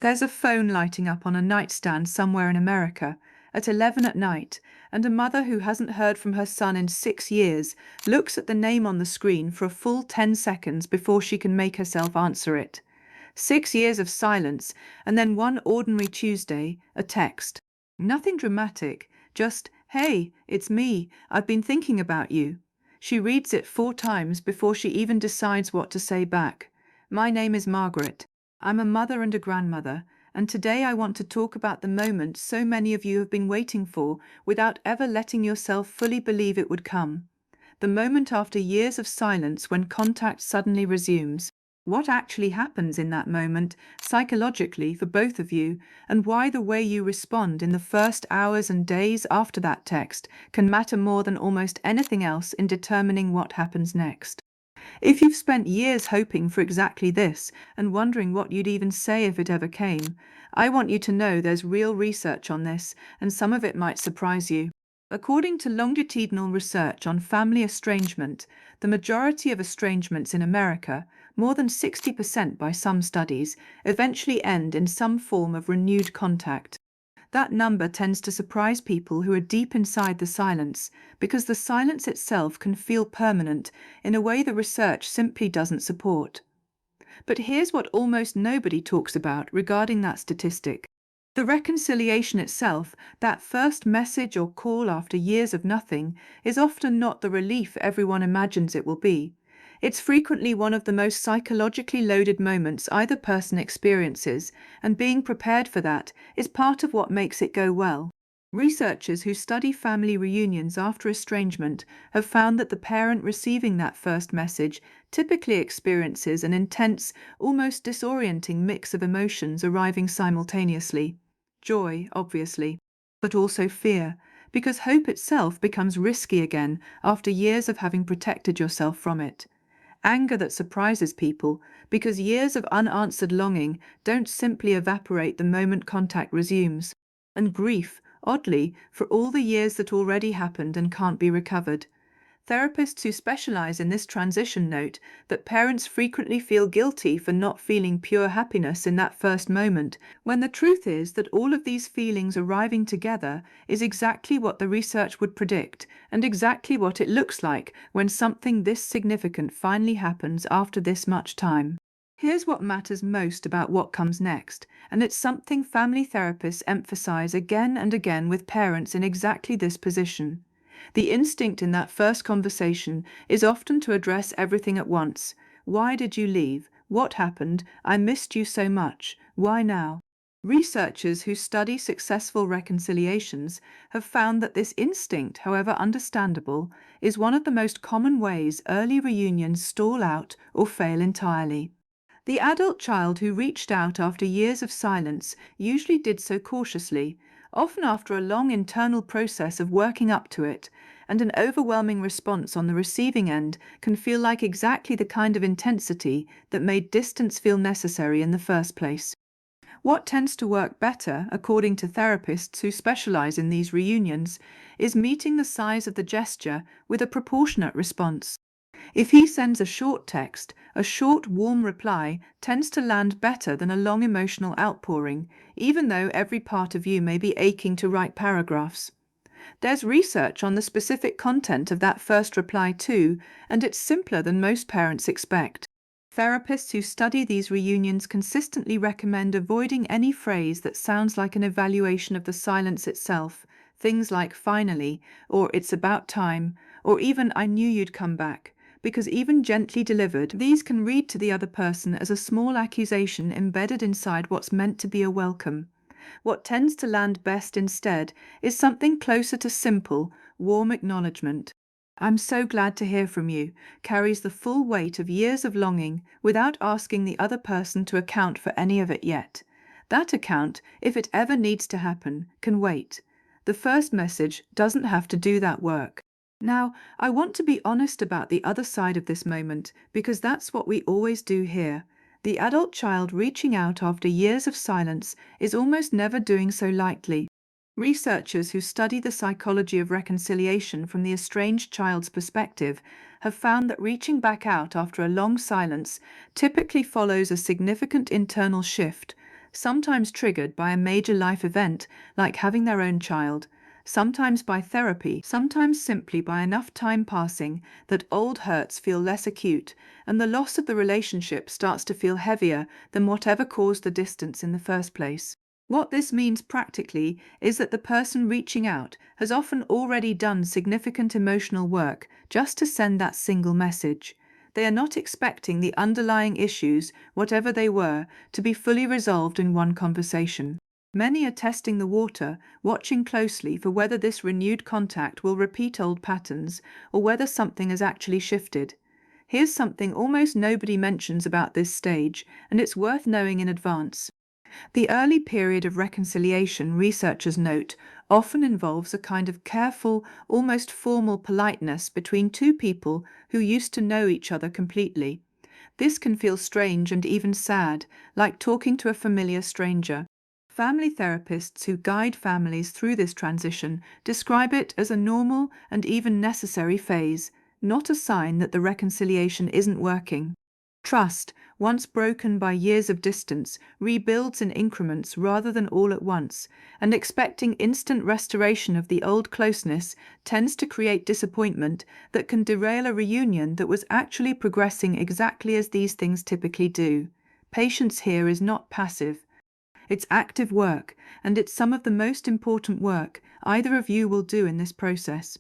There's a phone lighting up on a nightstand somewhere in America at 11 at night, and a mother who hasn't heard from her son in 6 years looks at the name on the screen for a full 10 seconds before she can make herself answer it. 6 years of silence, and then one ordinary Tuesday, a text. Nothing dramatic, just, "Hey, it's me. I've been thinking about you." She reads it 4 times before she even decides what to say back. "My name is Margaret. I'm a mother and a grandmother, and today I want to talk about the moment so many of you have been waiting for without ever letting yourself fully believe it would come. The moment after years of silence when contact suddenly resumes. What actually happens in that moment, psychologically, for both of you, and why the way you respond in the first hours and days after that text can matter more than almost anything else in determining what happens next. If you've spent years hoping for exactly this and wondering what you'd even say if it ever came, I want you to know there's real research on this, and some of it might surprise you. According to longitudinal research on family estrangement, the majority of estrangements in America, more than 60% by some studies, eventually end in some form of renewed contact. That number tends to surprise people who are deep inside the silence, because the silence itself can feel permanent in a way the research simply doesn't support. But here's what almost nobody talks about regarding that statistic. The reconciliation itself, that first message or call after years of nothing, is often not the relief everyone imagines it will be. It's frequently one of the most psychologically loaded moments either person experiences, and being prepared for that is part of what makes it go well. Researchers who study family reunions after estrangement have found that the parent receiving that first message typically experiences an intense, almost disorienting mix of emotions arriving simultaneously. Joy, obviously, but also fear, because hope itself becomes risky again after years of having protected yourself from it. Anger that surprises people, because years of unanswered longing don't simply evaporate the moment contact resumes. And grief, oddly, for all the years that already happened and can't be recovered. Therapists who specialize in this transition note that parents frequently feel guilty for not feeling pure happiness in that first moment, when the truth is that all of these feelings arriving together is exactly what the research would predict, and exactly what it looks like when something this significant finally happens after this much time. Here's what matters most about what comes next, and it's something family therapists emphasize again and again with parents in exactly this position. The instinct in that first conversation is often to address everything at once. Why did you leave? What happened? I missed you so much. Why now? Researchers who study successful reconciliations have found that this instinct, however understandable, is one of the most common ways early reunions stall out or fail entirely. The adult child who reached out after years of silence usually did so cautiously, often after a long internal process of working up to it, and an overwhelming response on the receiving end can feel like exactly the kind of intensity that made distance feel necessary in the first place. What tends to work better, according to therapists who specialize in these reunions, is meeting the size of the gesture with a proportionate response. If he sends a short text, a short, warm reply tends to land better than a long emotional outpouring, even though every part of you may be aching to write paragraphs. There's research on the specific content of that first reply too, and it's simpler than most parents expect. Therapists who study these reunions consistently recommend avoiding any phrase that sounds like an evaluation of the silence itself, things like "finally," or "it's about time," or even "I knew you'd come back," because even gently delivered, these can read to the other person as a small accusation embedded inside what's meant to be a welcome. What tends to land best instead is something closer to simple, warm acknowledgement. "I'm so glad to hear from you," carries the full weight of years of longing without asking the other person to account for any of it yet. That account, if it ever needs to happen, can wait. The first message doesn't have to do that work. Now, I want to be honest about the other side of this moment, because that's what we always do here. The adult child reaching out after years of silence is almost never doing so lightly. Researchers who study the psychology of reconciliation from the estranged child's perspective have found that reaching back out after a long silence typically follows a significant internal shift, sometimes triggered by a major life event like having their own child, sometimes by therapy, sometimes simply by enough time passing that old hurts feel less acute and the loss of the relationship starts to feel heavier than whatever caused the distance in the first place. What this means practically is that the person reaching out has often already done significant emotional work just to send that single message. They are not expecting the underlying issues, whatever they were, to be fully resolved in one conversation. Many are testing the water, watching closely for whether this renewed contact will repeat old patterns or whether something has actually shifted. Here's something almost nobody mentions about this stage, and it's worth knowing in advance. The early period of reconciliation, researchers note, often involves a kind of careful, almost formal politeness between two people who used to know each other completely. This can feel strange and even sad, like talking to a familiar stranger. Family therapists who guide families through this transition describe it as a normal and even necessary phase, not a sign that the reconciliation isn't working. Trust, once broken by years of distance, rebuilds in increments rather than all at once, and expecting instant restoration of the old closeness tends to create disappointment that can derail a reunion that was actually progressing exactly as these things typically do. Patience here is not passive. It's active work, and it's some of the most important work either of you will do in this process.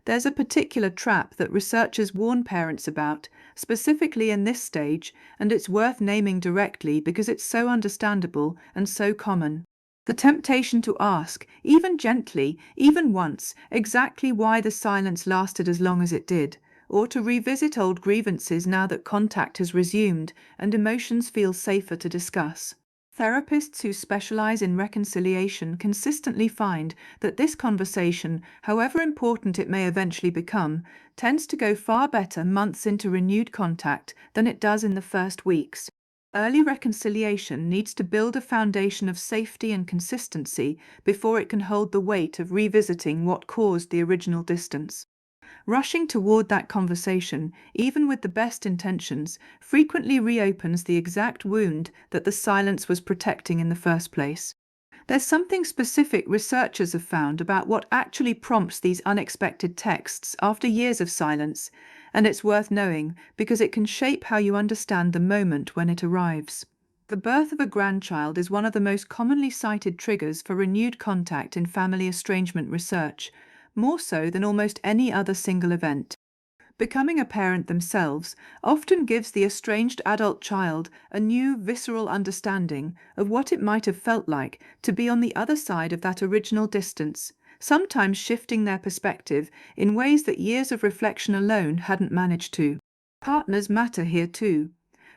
There's a particular trap that researchers warn parents about, specifically in this stage, and it's worth naming directly because it's so understandable and so common. The temptation to ask, even gently, even once, exactly why the silence lasted as long as it did, or to revisit old grievances now that contact has resumed and emotions feel safer to discuss. Therapists who specialize in reconciliation consistently find that this conversation, however important it may eventually become, tends to go far better months into renewed contact than it does in the first weeks. Early reconciliation needs to build a foundation of safety and consistency before it can hold the weight of revisiting what caused the original distance. Rushing toward that conversation, even with the best intentions, frequently reopens the exact wound that the silence was protecting in the first place. There's something specific researchers have found about what actually prompts these unexpected texts after years of silence, and it's worth knowing because it can shape how you understand the moment when it arrives. The birth of a grandchild is one of the most commonly cited triggers for renewed contact in family estrangement research, more so than almost any other single event. Becoming a parent themselves often gives the estranged adult child a new visceral understanding of what it might have felt like to be on the other side of that original distance, sometimes shifting their perspective in ways that years of reflection alone hadn't managed to. Partners matter here too.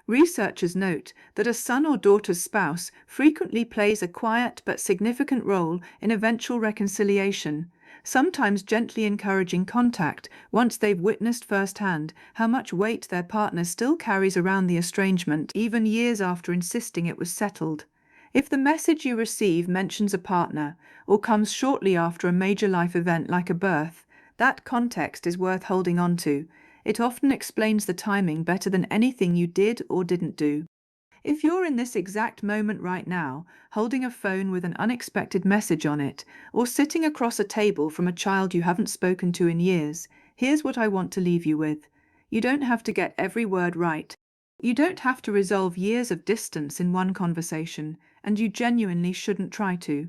Researchers note that a son or daughter's spouse frequently plays a quiet but significant role in eventual reconciliation, sometimes gently encouraging contact once they've witnessed firsthand how much weight their partner still carries around the estrangement, even years after insisting it was settled. If the message you receive mentions a partner, or comes shortly after a major life event like a birth, that context is worth holding on to. It often explains the timing better than anything you did or didn't do. If you're in this exact moment right now, holding a phone with an unexpected message on it, or sitting across a table from a child you haven't spoken to in years, here's what I want to leave you with. You don't have to get every word right. You don't have to resolve years of distance in one conversation, and you genuinely shouldn't try to.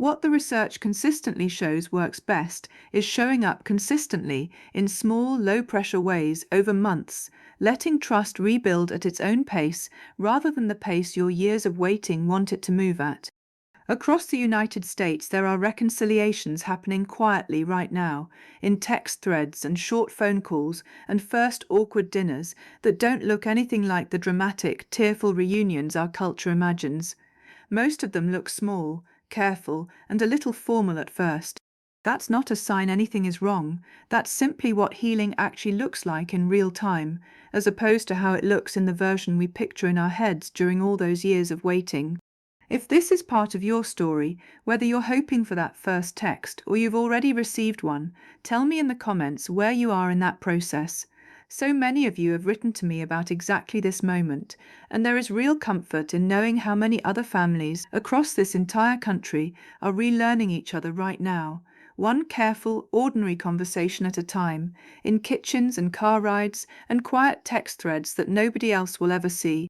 What the research consistently shows works best is showing up consistently in small, low-pressure ways over months, letting trust rebuild at its own pace rather than the pace your years of waiting want it to move at. Across the United States, there are reconciliations happening quietly right now, in text threads and short phone calls and first awkward dinners that don't look anything like the dramatic, tearful reunions our culture imagines. Most of them look small, careful, and a little formal at first. That's not a sign anything is wrong. That's simply what healing actually looks like in real time, as opposed to how it looks in the version we picture in our heads during all those years of waiting. If this is part of your story, whether you're hoping for that first text or you've already received one, tell me in the comments where you are in that process. So many of you have written to me about exactly this moment, and there is real comfort in knowing how many other families across this entire country are relearning each other right now, one careful, ordinary conversation at a time, in kitchens and car rides and quiet text threads that nobody else will ever see.